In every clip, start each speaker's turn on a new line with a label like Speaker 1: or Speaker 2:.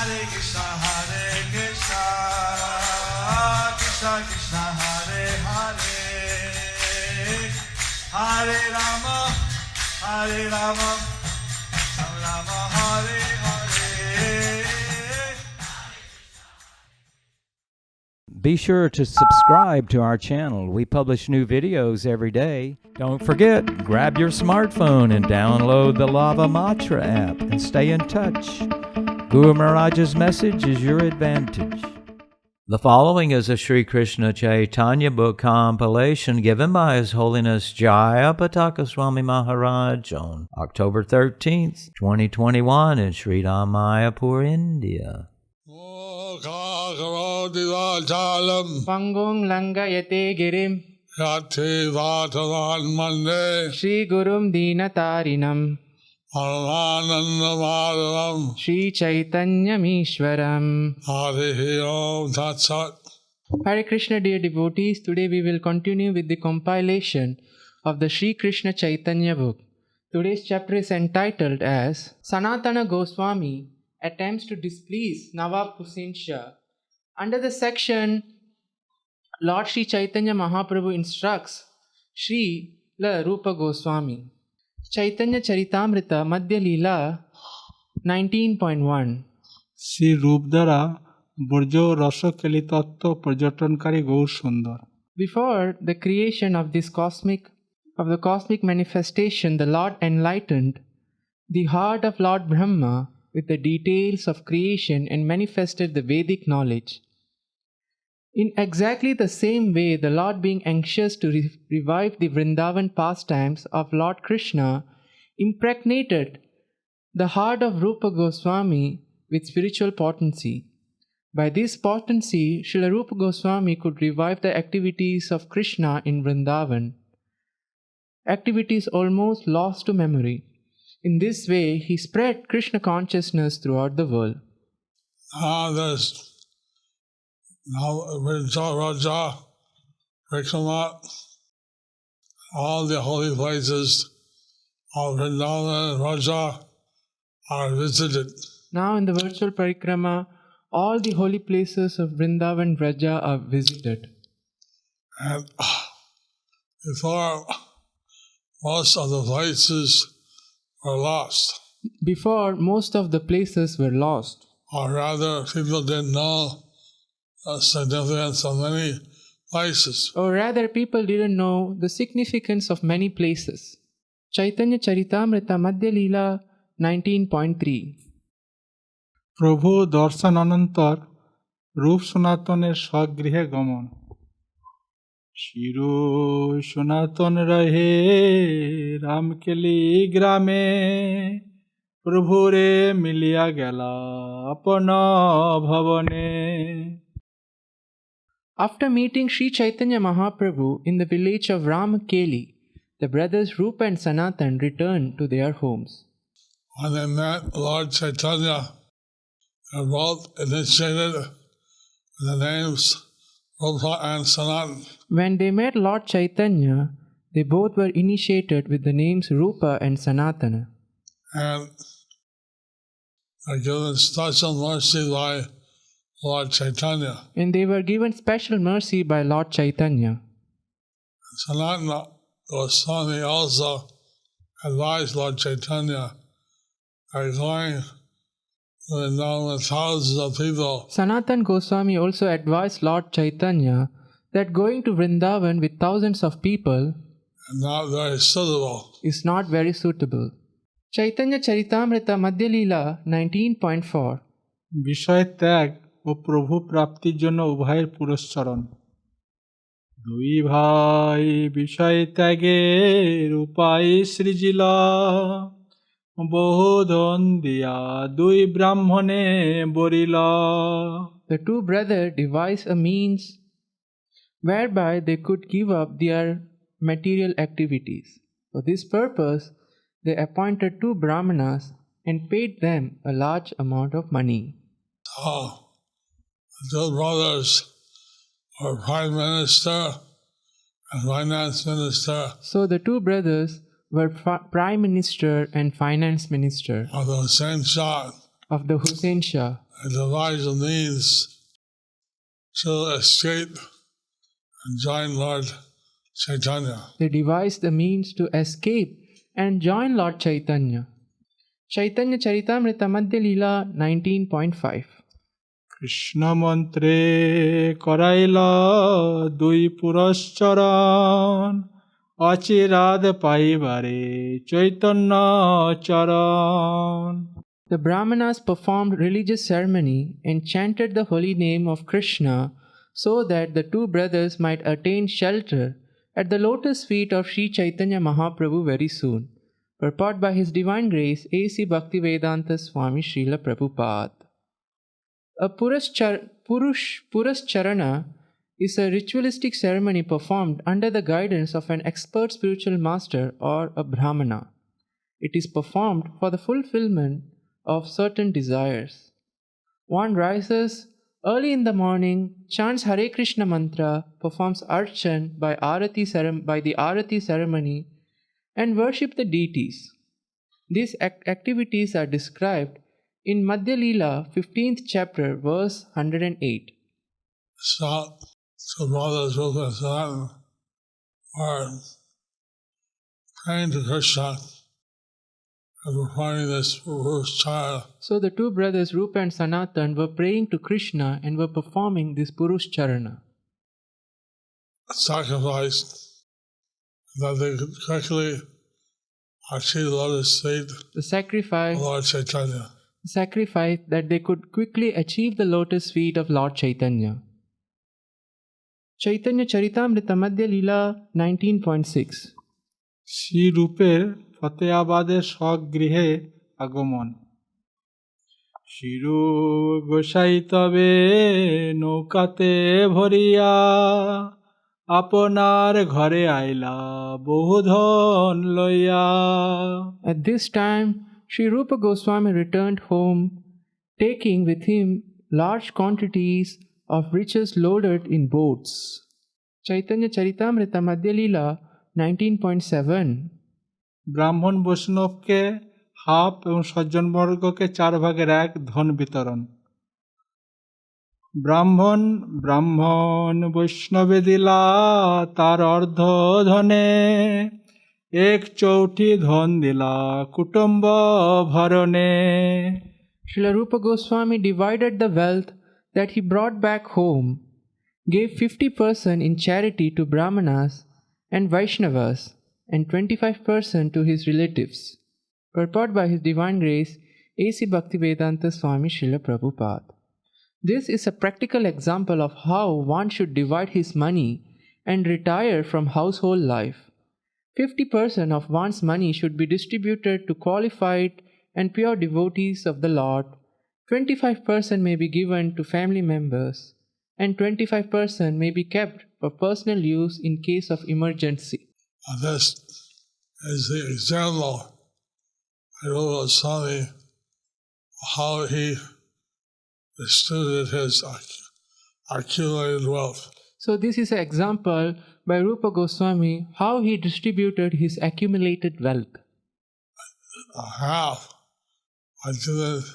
Speaker 1: Hare Krishna, Krishna Krishna, Hare Hare, Hare Rama, Rama Rama, Hare Hare.
Speaker 2: Be sure to subscribe to our channel. We publish new videos every day. Don't forget, grab your smartphone and download the Lava Matra app and stay in touch. Guru Maharaj's message is your advantage. The following is a Sri Krishna Chaitanya book compilation given by His Holiness Jaya Pataka Swami Maharaj on October 13th, 2021 in Sri Mayapur, India.
Speaker 3: Pangong Langayate Girim
Speaker 1: Yate Vatavan Mande
Speaker 3: Shri Gurum Dinatarinam
Speaker 1: Paramananda Madhavam
Speaker 3: Shri Chaitanya Mishwaram.
Speaker 1: Hare Om Tat Sat.
Speaker 3: Hare Krishna, dear devotees. Today we will continue with the compilation of the Sri Krishna Chaitanya book. Today's chapter is entitled as Sanatana Goswami Attempts to Displease Nawab Hussain Shah. Under the section Lord Sri Chaitanya Mahaprabhu instructs Sri La Rupa Goswami. Chaitanya Charitamrita Madhya Leela 19.1.
Speaker 4: Shri রূপ দ্বারা বর্জ্য রসকলি তত্ত্ব পর্যটনকারী গৌর সুন্দর.
Speaker 3: Before the creation of the cosmic manifestation, the Lord enlightened the heart of Lord Brahma with the details of creation and manifested the Vedic knowledge. In exactly the same way, the Lord, being anxious to revive the Vrindavan pastimes of Lord Krishna, impregnated the heart of Rupa Goswami with spiritual potency. By this potency, Srila Rupa Goswami could revive the activities of Krishna in Vrindavan, activities almost lost to memory. In this way, he spread Krishna consciousness throughout the world.
Speaker 1: Now Raja, Vikramat, all the holy places of Vrindavan and Raja are visited.
Speaker 3: Now in the virtual parikrama, all the holy places of Vrindavan Vraja are visited.
Speaker 1: And before, most of the places were lost.
Speaker 3: Before, most of the places were lost.
Speaker 1: Or rather, people didn't know the significance of many places.
Speaker 3: Or rather, people didn't know the significance of many places. Chaitanya Charitamrita Madhya Leela 19.3.
Speaker 4: প্রভু দর্শন অনন্তর রূপ সনাতনের স্বগৃহে গমন. শির সনাতন রহে রামকেলি গ্রামে প্রভুরে মিলিয়া গেলা আপন ভবনে.
Speaker 3: After meeting Sri Chaitanya Mahaprabhu in the village of Ramakeli, the brothers Rupa and Sanatan returned to their homes.
Speaker 1: When they met Lord Chaitanya, they were both initiated with the names Rupa and Sanatan.
Speaker 3: When they met Lord Chaitanya, they both were initiated with the names Rupa and Sanatana.
Speaker 1: And are given special mercy by Lord Chaitanya.
Speaker 3: And they were given special mercy by Lord Chaitanya.
Speaker 1: Sanatana Goswami also advised Lord Chaitanya by going to Vrindavan with thousands of people.
Speaker 3: Sanatan Goswami also advised Lord Chaitanya that going to Vrindavan with thousands of people is not very suitable. Chaitanya Charitamrita Madhya Leela 19.4.
Speaker 4: বিষয় ত্যাগ ও প্রভু প্রাপ্তির জন্য উভয়ের পুরস্চরণ. দুই ভাই বিষয় ত্যাগের উপায় সৃজিলা বহুধন দিয়া দুই ব্রাহ্মণে বরিলা.
Speaker 3: The two brothers devised a means whereby they could give up their material activities. For this purpose, they appointed two brahmanas and paid them a large amount of money.
Speaker 1: The two brothers were Prime Minister and Finance Minister.
Speaker 3: So the two brothers were Prime Minister and Finance Minister
Speaker 1: of the same Shah.
Speaker 3: of the Hussein Shah.
Speaker 1: and devise a means to escape and join Lord Chaitanya.
Speaker 3: They devised the means to escape and join Lord Chaitanya. Chaitanya Charitamrita Madhya Leela 19.5.
Speaker 4: Krishna মন্ত্রে করাইলা দুই পুরশ্চরণ অচিরাদ পাইবারে চৈতন্য চরণ।
Speaker 3: The Brahmanas performed religious ceremony and chanted the holy name of Krishna so that the two brothers might attain shelter at the lotus feet of Sri Chaitanya Mahaprabhu very soon. Purport by His Divine Grace A.C. Bhaktivedanta Swami Srila Prabhupada. A Purascharana is a ritualistic ceremony performed under the guidance of an expert spiritual master or a Brahmana. It is performed for the fulfillment of certain desires. One rises early in the morning, chants Hare Krishna mantra, performs archan by the Arati ceremony, and worship the deities. These activities are described in Madhya Leela, 15th chapter, verse 108.
Speaker 1: So brothers Rupa and Sanatana are praying to Krishna and performing this Puruschara.
Speaker 3: So the two brothers Rupa and Sanatan were praying to Krishna and were performing this Puruscharana.
Speaker 1: Sacrifice that they could quickly achieve the lotus feet
Speaker 3: The sacrifice
Speaker 1: of Lord Chaitanya.
Speaker 3: that they could quickly achieve the lotus feet of Lord Chaitanya. Chaitanya Charitamrita Madhya Leela 19.6.
Speaker 4: শ্রীরূপের ফতেয়াবাদের স্বগৃহে আগমন। শিরু গোসাই তবে নৌকাতে ভরিয়া আপনার ঘরে আইলা বহুধন লইয়া।
Speaker 3: At this time, Sri Rupa Goswami returned home, taking with him large quantities of riches loaded in boats. Chaitanya Charitamrita Madhya Leela 19.7.
Speaker 4: ব্রাহ্মণ বৈষ্ণবকে half এবং সজ্জনবর্গকে 4 ভাগের 1 ধন বিতরণ। ব্রাহ্মণ বৈষ্ণবে দিলা তার অর্ধ ধনে, 1/4 ধন দিলা কুটুম্ব ভরণে।
Speaker 3: Srila Rupa Goswami divided the wealth that he brought back home, gave 50% in charity to Brahmanas and Vaishnavas, and 25% to his relatives. Purport by His Divine Grace A.C. Bhaktivedanta Swami Srila Prabhupada. This is a practical example of how one should divide his money and retire from household life. 50% of one's money should be distributed to qualified and pure devotees of the Lord, 25% may be given to family members, and 25% may be kept for personal use in case of emergency.
Speaker 1: This is the example by Rupa Goswami how he distributed his accumulated wealth.
Speaker 3: So this is an example by Rupa Goswami how he distributed his accumulated wealth.
Speaker 1: Half I did it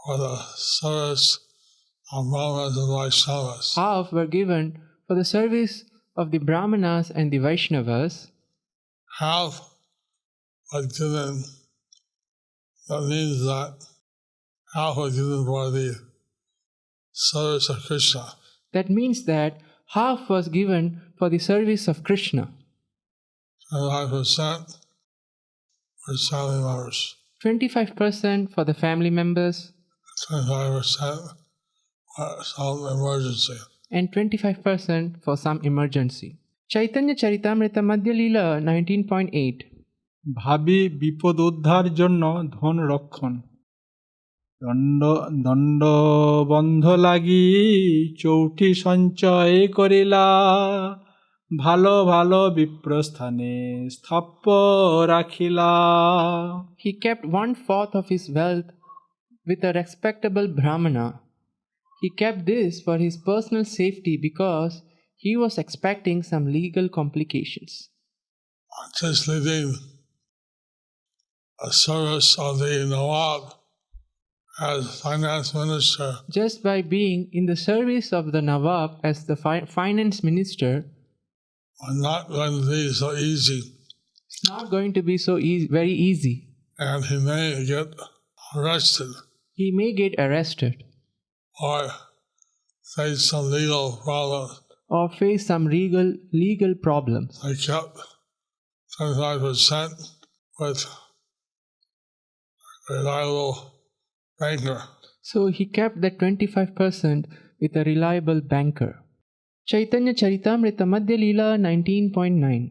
Speaker 1: for the service of Brahmanas and Vaishnavas.
Speaker 3: Half were given for the service of the Brahmanas and the Vaishnavas.
Speaker 1: Half was given, that means that half was given for the service of Krishna.
Speaker 3: That means that half was given for the service of Krishna.
Speaker 1: 25% for family members.
Speaker 3: 25% for the family members.
Speaker 1: 25% for some emergency.
Speaker 3: And 25% for some emergency. Chaitanya Charitamrita Madhya Leela 19.8.
Speaker 4: ভাবি বিপদ উদ্ধার জন্য ধন রক্ষণ। দণ্ড বন্ধ লাগি চৌঠি সঞ্চয় করিলা, ভালো ভালো বিপ্রস্থানে স্থাপ্য রাখিলা।
Speaker 3: He kept 1/4 of his wealth with a respectable Brahmana. He kept this for his personal safety because he was expecting some legal complications.
Speaker 1: Just leaving a service of the Nawab as finance minister,
Speaker 3: Just by being in the service of the Nawab as the finance minister,
Speaker 1: are not going to be so easy,
Speaker 3: it's not going to be so very easy.
Speaker 1: and he may get arrested
Speaker 3: He may get arrested
Speaker 1: or face some legal problems.
Speaker 3: or face some legal problems.
Speaker 1: They kept 25% with a reliable banker.
Speaker 3: So he kept that 25% with a reliable banker. Chaitanya Charitamrita Madhya Leela 19.9.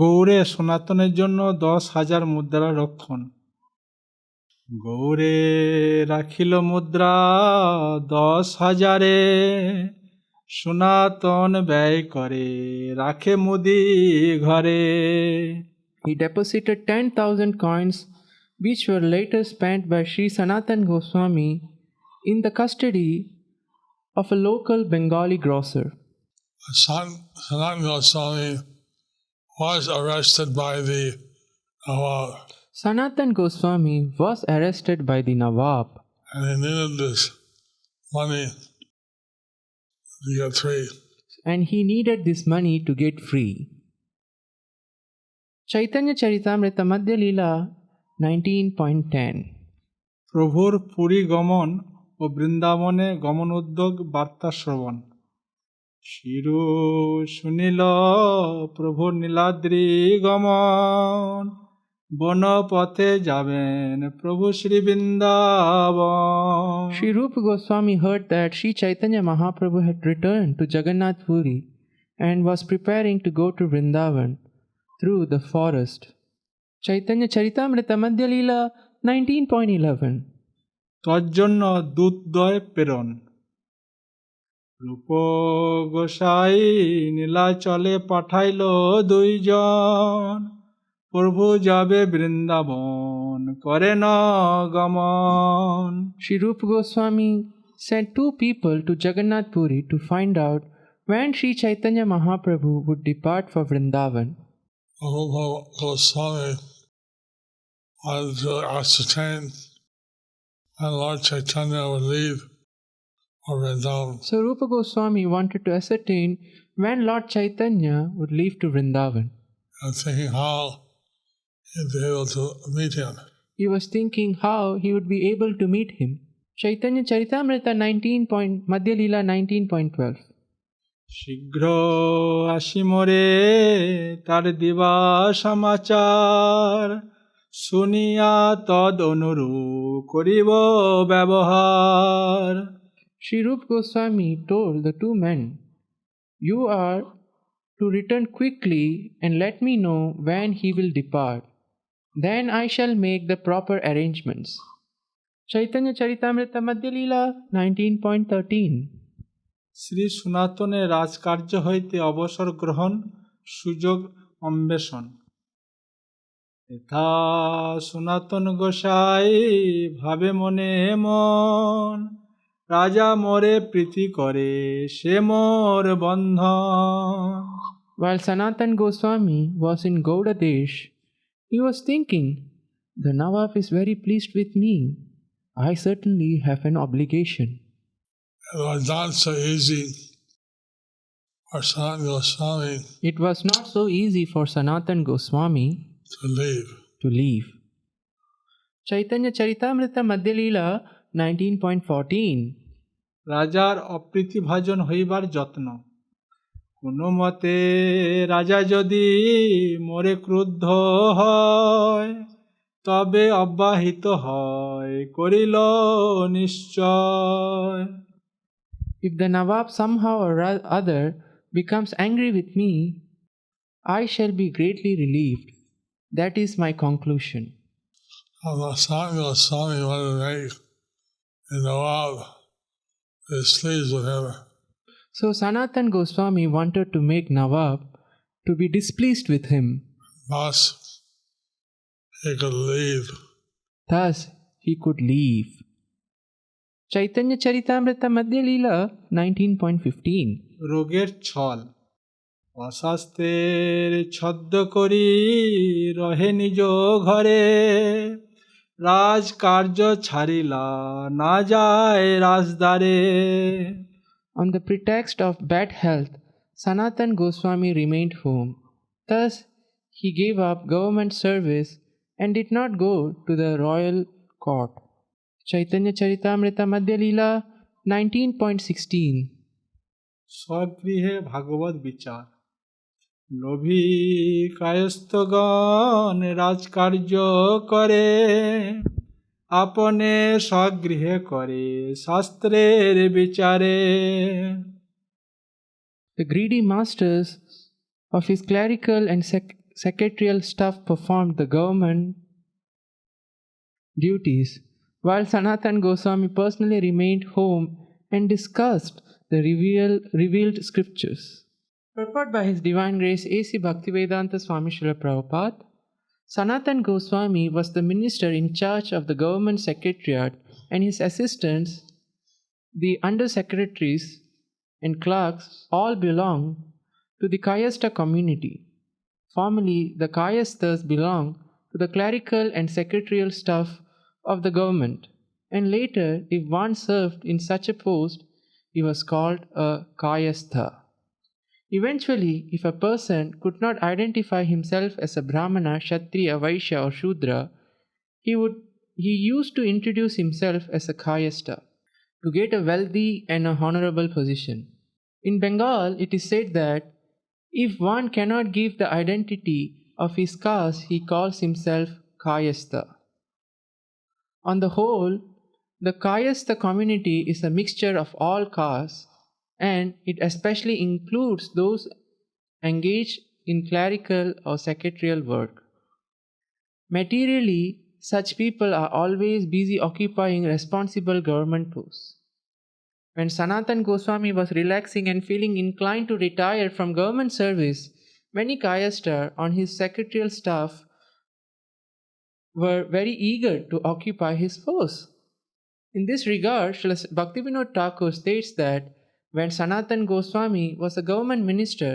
Speaker 4: গৌড়ে সনাতনের জন্য 10,000 মুদ্রা রক্ষণ। গৌড়ে রাখিল মুদ্রা 10,000, সনাতন ব্যয় করে রাখে মুদি ঘরে।
Speaker 3: He deposited 10,000 coins which were later spent by Sri Sanatan Goswami in the custody of a local Bengali grocer.
Speaker 1: Sanatan Goswami was arrested by the Nawab,
Speaker 3: Sanatan Goswami was arrested by the Nawab
Speaker 1: and he needed this money to get free.
Speaker 3: and he needed this money to get free. Chaitanya Charitamrita Madhya Leela 19.10.
Speaker 4: প্রভুর পুরী গমন ও বৃন্দাবনে গমন উদ্যোগ বার্তা শ্রবণ। শিরু শুনিল প্রভুর নীলাদ্রি গমন, বনপথে যাবেন প্রভু Shri Vrindavan.
Speaker 3: Sri Rupa Goswami heard that Sri Chaitanya Mahaprabhu had returned to Jagannath Puri and was preparing to go to Vrindavan through the forest. Chaitanya Charitamrita Madhya Leela 19.11.
Speaker 4: তজ্জন্য দূতদ্বয় প্রেরণ। রূপ গোসাই নীলাচলে পাঠাইল 2 জন, প্রভু যাবে বৃন্দাবন করেন গমন।
Speaker 3: Sri Rupa Goswami sent 2 people to Jagannath Puri to find out when Sri Chaitanya Mahaprabhu would depart for Vrindavan.
Speaker 1: Rupa Goswami wanted to ascertain when Lord Chaitanya would leave for Vrindavan.
Speaker 3: So Rupa Goswami wanted to ascertain when Lord Chaitanya would leave to Vrindavan.
Speaker 1: And thinking how he'd be able to meet him.
Speaker 3: He was thinking how he would be able to meet him. Chaitanya Charitamrita Madhya Leela 19.12.
Speaker 4: শীঘ্র আসি মোরে তার দিবা সমাচার, শুনিয়া তদ অনুরূপ করিব ব্যবহার।
Speaker 3: Sri Rupa Goswami told the 2 men, "You are to return quickly and let me know when he will depart. Then I shall make the proper arrangements." Chaitanya Charitamrita Madhya Leela 19.13.
Speaker 4: Shri সনাতনের রাজকার্য হইতে অবসর গ্রহণ সুযোগ অন্বেষণ। যথা সনাতন গোসাই ভাবে মনে মন, রাজা মোরে প্রীতি করে সে মোর বন্ধন।
Speaker 3: While Sanatan Goswami was in Gauda Desh, he was thinking, "The Nawab is very pleased with me. I certainly have an obligation."
Speaker 1: It was not so easy for Sanatan Goswami
Speaker 3: It was not so easy for Sanatan Goswami
Speaker 1: to leave.
Speaker 3: to leave. Chaitanya Charitamrita Madhya Leela 19.14.
Speaker 4: রাজার অপ্রীতিভাজন হইবার যত্ন। কোনো মতে রাজা যদি মোরে ক্রুদ্ধ হয়, তবে অব্যাহিত হয় করিল নিশ্চয়।
Speaker 3: If the Nawab somehow or other becomes angry with me, I shall be greatly relieved. That is my conclusion.
Speaker 1: Sanatan Goswami wanted to make the Nawab displeased with him.
Speaker 3: So Sanatan Goswami wanted to make Nawab to be displeased with him.
Speaker 1: Thus, he could leave.
Speaker 3: Thus he could leave. Chaitanya Charitamrita Madhya Leela 19.15.
Speaker 4: রোগের ছল। অস্বাস্থ্যের ছদ্ম করি রহে নিজ ঘরে, রাজকার্য ছাড়িলা না যায় রাজদারে।
Speaker 3: On the pretext of bad health, Sanatan Goswami remained home. Thus, he gave up government service and did not go to the royal court. Chaitanya Charitamrita Madhya Leela 19.16.
Speaker 4: স্বগৃহে ভাগবত বিচার। লোভী কায়স্থগণ রাজকার্য করে, আপনে স্বগৃহে করে শাস্ত্রের বিচারে।
Speaker 3: The greedy masters of his clerical and secretarial staff performed the government duties, while Sanatan Goswami personally remained home and discussed the revealed scriptures. Purport by His Divine Grace A.C. Bhaktivedanta Swami Srila Prabhupada, Sanatan Goswami was the minister in charge of the government secretariat, and his assistants, the under-secretaries and clerks, all belong to the Kayastha community. Formerly, the Kayasthas belonged to the clerical and secretarial staff of the government, and later, if one served in such a post, he was called a Kayastha. Eventually, if a person could not identify himself as a Brahmana, Kshatriya, Vaishya or Shudra, he used to introduce himself as a Kayastha to get a wealthy and a honorable position. In Bengal, it is said that if one cannot give the identity of his caste, he calls himself Kayastha. On the whole, the Kayastha community is a mixture of all castes, and it especially includes those engaged in clerical or secretarial work. Materially, such people are always busy occupying responsible government posts. When Sanatan Goswami was relaxing and feeling inclined to retire from government service, many Kayastha on his secretarial staff were very eager to occupy his post. In this regard, Srila Bhaktivinoda Thakur states that when Sanatan Goswami was a government minister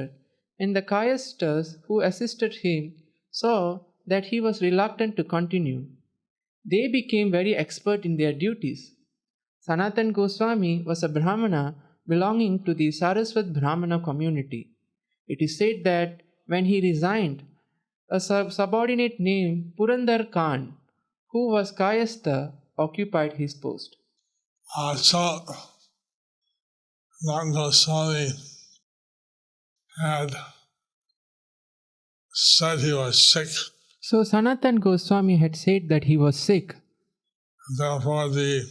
Speaker 3: and the Kayasthas who assisted him saw that he was reluctant to continue, they became very expert in their duties. Sanatan Goswami was a Brahmana belonging to the Saraswat Brahmana community. It is said that when he resigned, a subordinate named Purandar Khan, who was Kayastha, occupied his post.
Speaker 1: So, Sanatan Goswami had said he was sick,
Speaker 3: So Sanatan Goswami had said that he was sick.
Speaker 1: and therefore he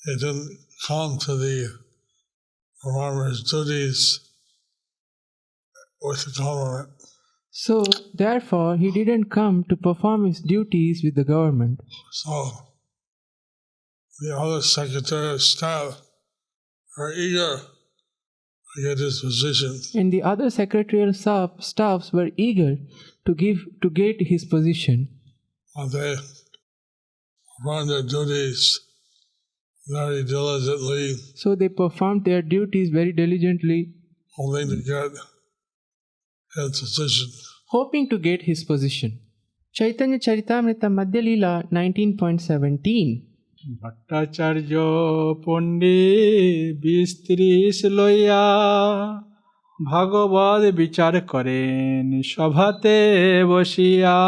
Speaker 1: didn't come to the performer's duties with the government.
Speaker 3: So therefore he didn't come to perform his duties with the government.
Speaker 1: So the other secretarial staff are eager to get his position.
Speaker 3: And the other secretarial staffs were eager to get his position.
Speaker 1: And they run their duties very diligently,
Speaker 3: So they performed their duties very diligently,
Speaker 1: hoping to get his position.
Speaker 3: hoping to get his position. Chaitanya Charitamrita Madhya Leela 19.17.
Speaker 4: Bhattacharya পণ্ডিত ২০-৩০ লইয়া ভাগবত বিচার করেন সভাতে বসিয়া।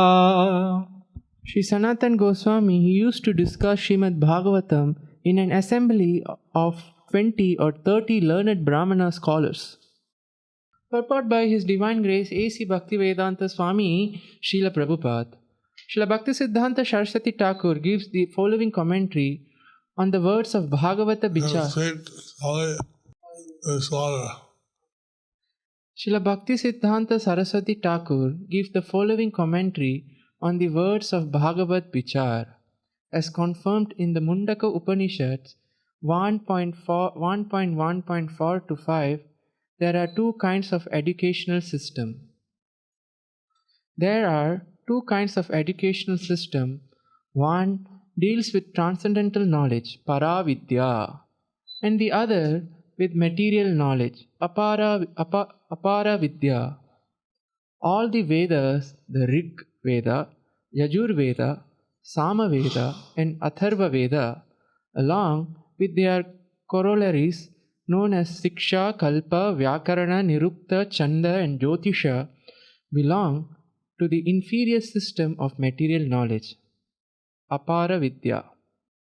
Speaker 3: Sri Sanatan Goswami, he used to discuss Srimad Bhagavatam in an assembly of 20 or 30 learned Brahmana scholars. Purport by His Divine Grace A.C. Bhaktivedanta Swami Srila Prabhupada. Srila Bhaktisiddhanta Saraswati Thakur gives the following commentary on the words of Bhagavata Bichar. Srila Bhaktisiddhanta Saraswati Thakur gives the following commentary on the words of Bhagavat Bichar. As confirmed in the Mundaka Upanishads 1.1.4 to 5, there are two kinds of educational system. There are two kinds of educational system. One deals with transcendental knowledge, Paravidya, and the other with material knowledge, Apara Vidya. All the Vedas, the Rig Veda, Yajur Veda, Samaveda and Atharva Veda, along with their corollaries known as Siksha, Kalpa, Vyakarana, Nirukta, Chanda, and Jyotisha, belong to the inferior system of material knowledge, Apara Vidya.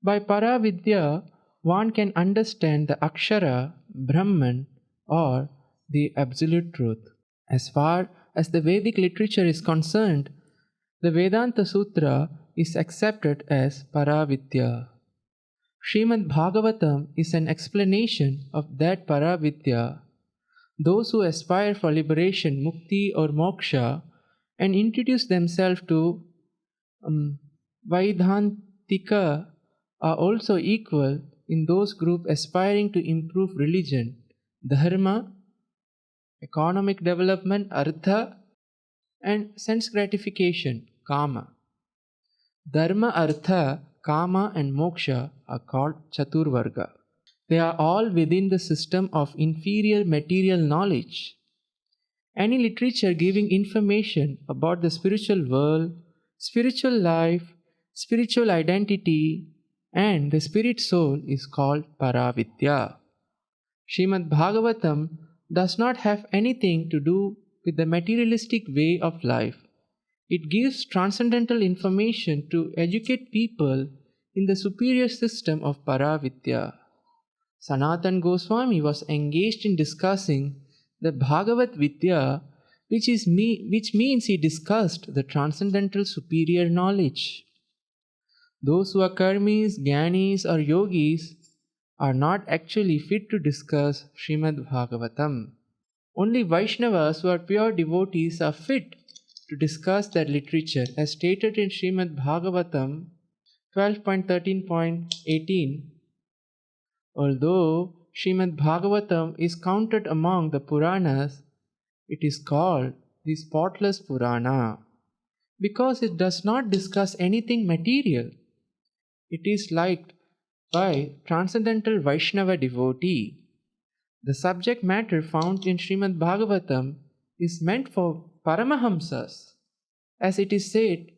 Speaker 3: By Paravidya, one can understand the Akshara, Brahman, or the Absolute Truth. As far as the Vedic literature is concerned, the Vedanta Sutra is accepted as Paravidya. Srimad Bhagavatam is an explanation of that Paravidya. Those who aspire for liberation, mukti or moksha, and introduce themselves to Vaidhantika are also equal in those groups aspiring to improve religion, dharma, economic development, artha, and sense gratification, kama. Dharma, artha, kama, and moksha are called Chaturvarga. They are all within the system of inferior material knowledge. Any literature giving information about the spiritual world, spiritual life, spiritual identity, and the spirit soul is called Paravidya. Srimad Bhagavatam does not have anything to do with the materialistic way of life. It gives transcendental information to educate people in the superior system of Paravidya. Sanatan Goswami was engaged in discussing the Bhagavad Vidya, which means he discussed the transcendental superior knowledge. Those who are karmis, jnanis, or yogis are not actually fit to discuss Srimad Bhagavatam. Only Vaishnavas who are pure devotees are fit to discuss that literature, as stated in Srimad Bhagavatam 12.13.18. Although Srimad Bhagavatam is counted among the Puranas, it is called the spotless Purana because it does not discuss anything material. It is liked by transcendental Vaishnava devotee. The subject matter found in Srimad Bhagavatam is meant for Paramahamsas, as it is said,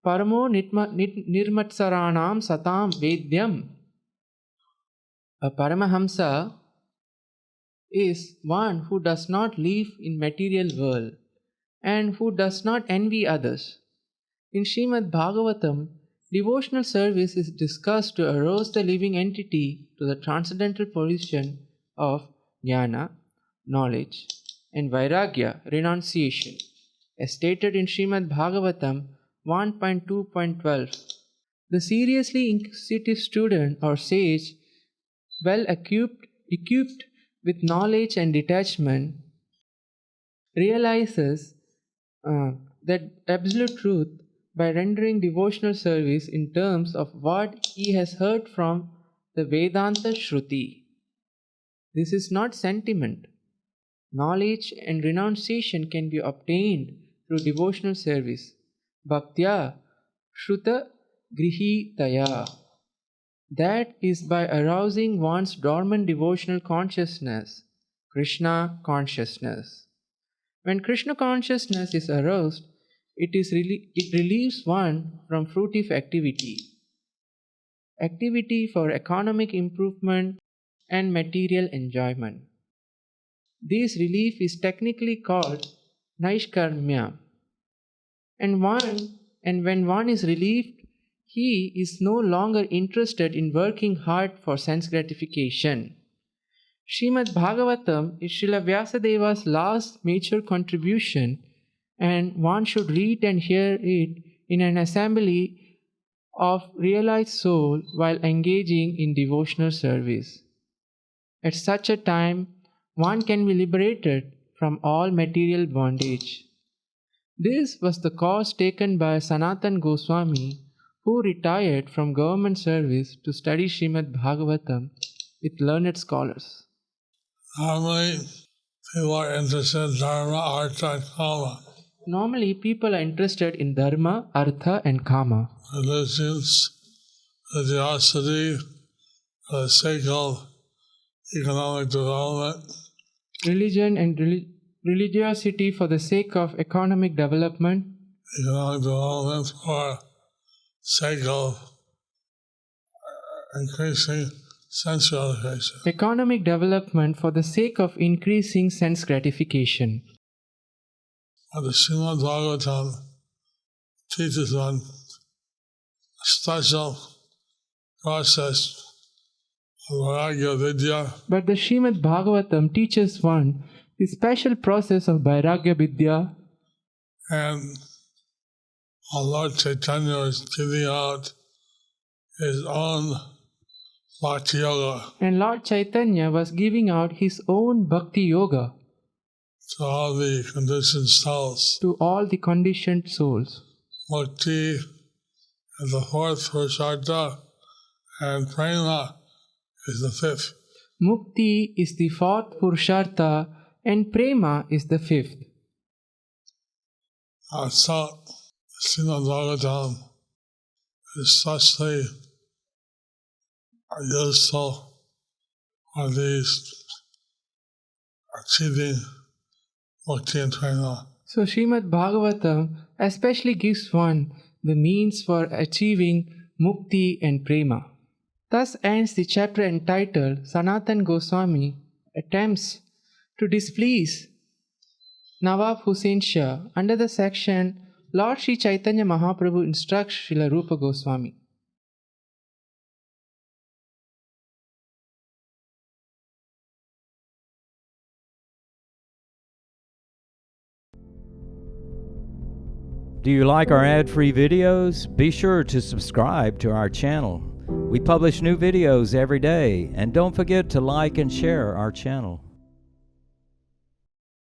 Speaker 3: Paramo nirmatsaranam satam vedyam. A Paramahamsa is one who does not live in material world and who does not envy others. In Srimad Bhagavatam, devotional service is discussed to arouse the living entity to the transcendental position of jnana, knowledge, and vairagya, renunciation, as stated in Srimad Bhagavatam 1.2.12. The seriously inquisitive student or sage, well equipped with knowledge and detachment, realizes that absolute truth by rendering devotional service in terms of what he has heard from the Vedanta Shruti. This is not sentiment. Knowledge and renunciation can be obtained through devotional service. Bhaktya Shruta Grihitaya. That is by arousing one's dormant devotional consciousness, Krishna consciousness. When Krishna consciousness is aroused, it relieves one from fruitive activity for economic improvement and material enjoyment. This relief is technically called Naishkarmya. And when one is relieved, he is no longer interested in working hard for sense gratification. Srimad Bhagavatam is Srila Vyasadeva's last major contribution, and one should read and hear it in an assembly of realized soul while engaging in devotional service. At such a time, one can be liberated from all material bondage. This was the course taken by Sanatan Goswami, who retired from government service to study Srimad Bhagavatam with learned scholars.
Speaker 1: Normally, people are interested in Dharma, Artha, and Kama.
Speaker 3: Normally, people are interested in Dharma, Artha, and Kama.
Speaker 1: Religions, religiosity, for the sake of economic development.
Speaker 3: Religion and religiosity for the sake of economic development.
Speaker 1: Economic development for sake of increasing sense gratification.
Speaker 3: Economic development for the sake of increasing sense gratification.
Speaker 1: But the Srimad Bhagavatam teaches one a special process of Vairagya Vidya,
Speaker 3: But the Srimad Bhagavatam teaches one the special process of Vairagya Vidya,
Speaker 1: and our Lord Chaitanya is giving out his own Bhakti Yoga
Speaker 3: and Lord Chaitanya was giving out his own Bhakti Yoga
Speaker 1: to all the conditioned souls.
Speaker 3: to all the conditioned souls.
Speaker 1: Bhakti is the fourth Purushartha, and Prema is the fifth.
Speaker 3: Mukti is the fourth Purushartha and Prema is the fifth.
Speaker 1: So, Srimad Bhagavatam is suchly useful for these achieving Bhakti and Prema.
Speaker 3: So Srimad Bhagavatam especially gives one the means for achieving Mukti and Prema. Thus ends the chapter entitled Sanatan Goswami Attempts to Displease Nawab Hussain Shah under the section Lord Sri Chaitanya Mahaprabhu instructs Srila Rupa Goswami.
Speaker 2: Do you like our ad-free videos? Be sure to subscribe to our channel. We publish new videos every day, and don't forget to like and share our channel.